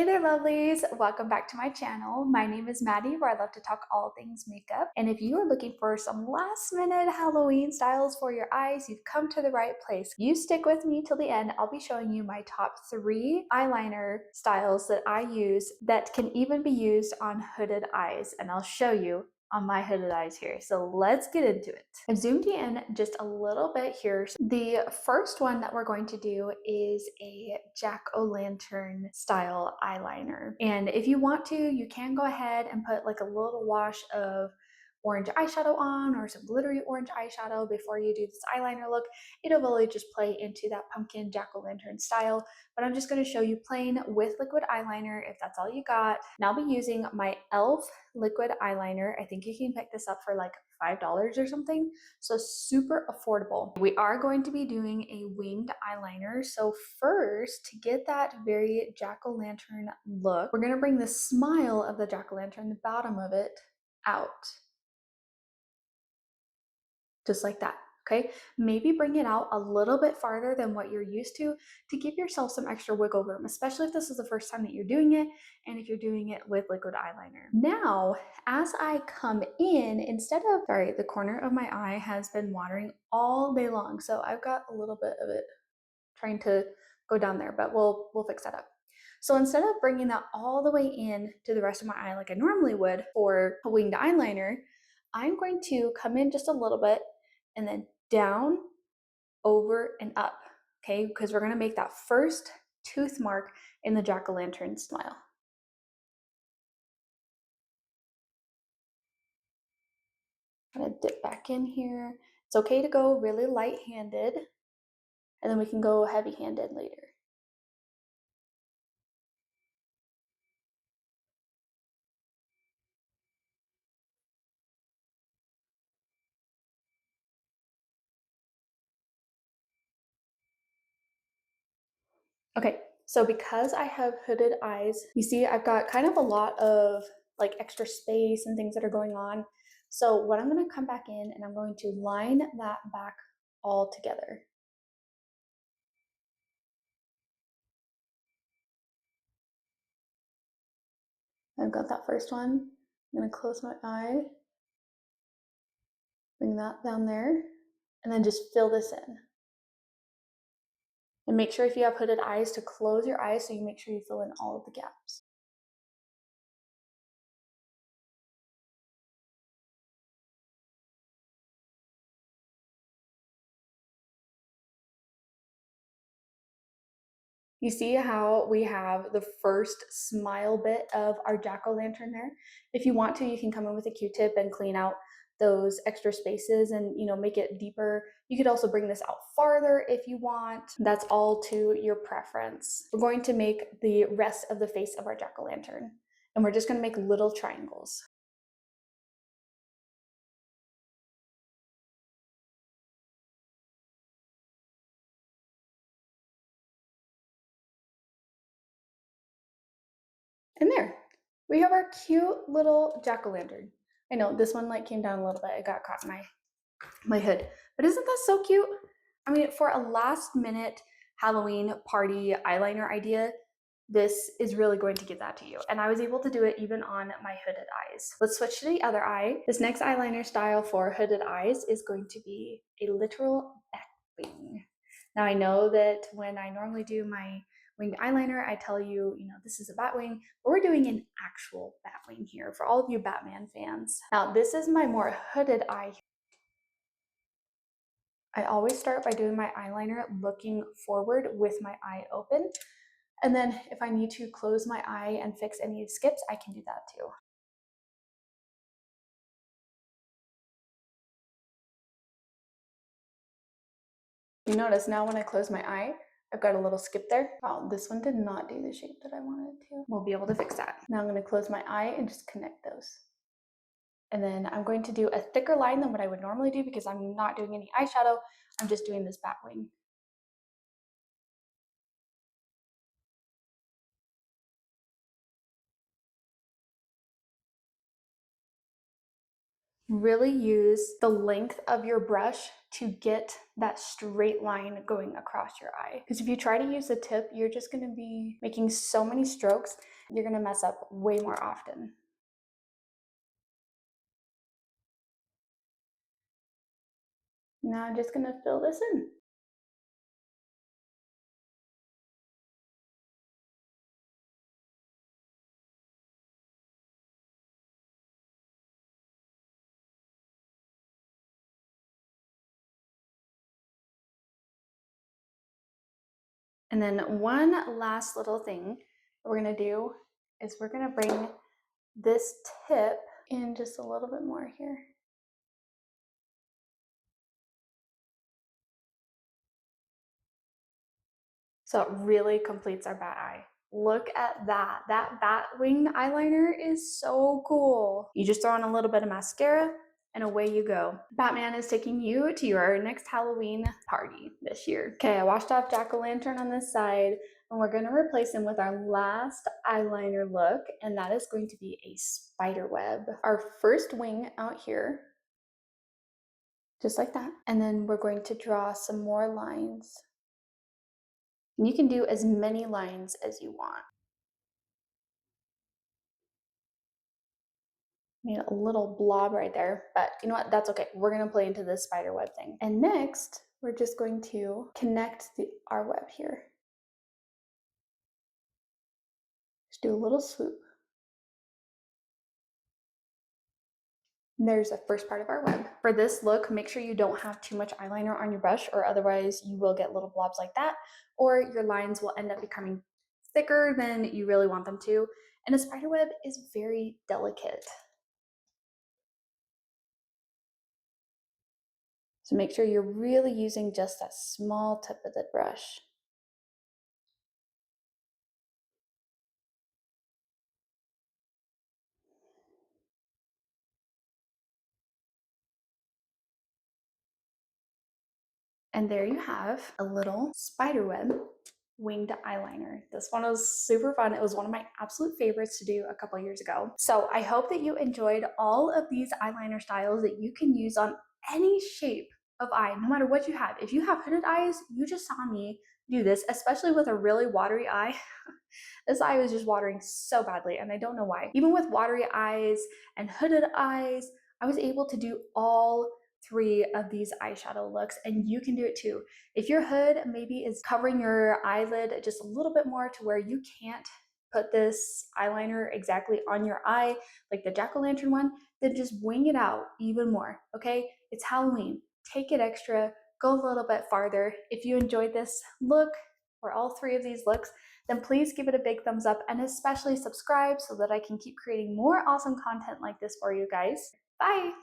Hey there, lovelies! Welcome back to my channel. My name is Maddie, where I love to talk all things makeup. And if you are looking for some last-minute Halloween styles for your eyes, you've come to the right place. You stick with me till the end. I'll be showing you my top 3 eyeliner styles that I use that can even be used on hooded eyes, and I'll show you on my hooded eyes here. So let's get into it. I've zoomed in just a little bit here. The first one that we're going to do is a jack-o'-lantern style eyeliner. And if you want to, you can go ahead and put like a little wash of orange eyeshadow on or some glittery orange eyeshadow before you do this eyeliner look. It'll really just play into that pumpkin jack-o'-lantern style, but I'm just going to show you plain with liquid eyeliner if that's all you got. And I'll be using my E.L.F liquid eyeliner. I think you can pick this up for like $5 or something, so super affordable. We are going to be doing a winged eyeliner, so first, to get that very jack-o'-lantern look, we're going to bring the smile of the jack-o'-lantern, the bottom of it, out. Just like that, okay? Maybe bring it out a little bit farther than what you're used to give yourself some extra wiggle room, especially if this is the first time that you're doing it and if you're doing it with liquid eyeliner. Now, as I come in, instead of, sorry, the corner of my eye has been watering all day long, so I've got a little bit of it trying to go down there, but we'll fix that up. So instead of bringing that all the way in to the rest of my eye like I normally would for a winged eyeliner, I'm going to come in just a little bit and then down, over, and up, okay? Because we're gonna make that first tooth mark in the jack-o'-lantern smile. I'm gonna dip back in here. It's okay to go really light-handed, and then we can go heavy-handed later. Okay, so because I have hooded eyes, you see I've got kind of a lot of like extra space and things that are going on. So what I'm going to come back in and I'm going to line that back all together. I've got that first one. I'm going to close my eye, bring that down there, and then just fill this in. And make sure if you have hooded eyes to close your eyes so you make sure you fill in all of the gaps. You see how we have the first smile bit of our jack-o'-lantern there? If you want to, you can come in with a Q-tip and clean out those extra spaces and, you know, make it deeper. You could also bring this out farther if you want. That's all to your preference. We're going to make the rest of the face of our jack-o'-lantern, and we're just going to make little triangles. And there, we have our cute little jack-o'-lantern. I know this one like came down a little bit. It got caught in my hood, but isn't that so cute? I mean, for a last minute Halloween party eyeliner idea, this is really going to give that to you. And I was able to do it even on my hooded eyes. Let's switch to the other eye. This next eyeliner style for hooded eyes is going to be a literal bat wing. Now I know that when I normally do my winged eyeliner, I tell you, you know, this is a bat wing, but we're doing an actual bat wing here for all of you Batman fans. Now this is my more hooded eye. I always start by doing my eyeliner looking forward with my eye open. And then if I need to close my eye and fix any skips, I can do that too. You notice now when I close my eye, I've got a little skip there. Wow, this one did not do the shape that I wanted it to. We'll be able to fix that. Now I'm going to close my eye and just connect those. And then I'm going to do a thicker line than what I would normally do because I'm not doing any eyeshadow. I'm just doing this bat wing. Really use the length of your brush to get that straight line going across your eye. Because if you try to use the tip, you're just going to be making so many strokes you're gonna mess up way more often. Now I'm just gonna fill this in. And then one last little thing we're gonna do is we're gonna bring this tip in just a little bit more here. So it really completes our bat eye. Look at that. That bat wing eyeliner is so cool. You just throw on a little bit of mascara and away you go. Batman is taking you to your next Halloween party this year. Okay, I washed off jack-o'-lantern on this side, and we're gonna replace him with our last eyeliner look, and that is going to be a spider web. Our first wing out here, just like that. And then we're going to draw some more lines. And you can do as many lines as you want. Made a little blob right there, but you know what? That's okay. We're gonna play into this spider web thing. And next, we're just going to connect our web here. Just do a little swoop. And there's the first part of our web. For this look, make sure you don't have too much eyeliner on your brush, or otherwise you will get little blobs like that, or your lines will end up becoming thicker than you really want them to. And a spider web is very delicate. So make sure you're really using just that small tip of the brush. And there you have a little spiderweb winged eyeliner. This one was super fun. It was one of my absolute favorites to do a couple years ago. So I hope that you enjoyed all of these eyeliner styles that you can use on any shape of eye, no matter what you have. If you have hooded eyes, you just saw me do this, especially with a really watery eye. This eye was just watering so badly, and I don't know why. Even with watery eyes and hooded eyes, I was able to do all three of these eyeshadow looks, and you can do it too. If your hood maybe is covering your eyelid just a little bit more to where you can't put this eyeliner exactly on your eye, like the jack-o'-lantern one, then just wing it out even more, okay? It's Halloween. Take it extra, go a little bit farther. If you enjoyed this look, or all three of these looks, then please give it a big thumbs up, and especially subscribe so that I can keep creating more awesome content like this for you guys. Bye!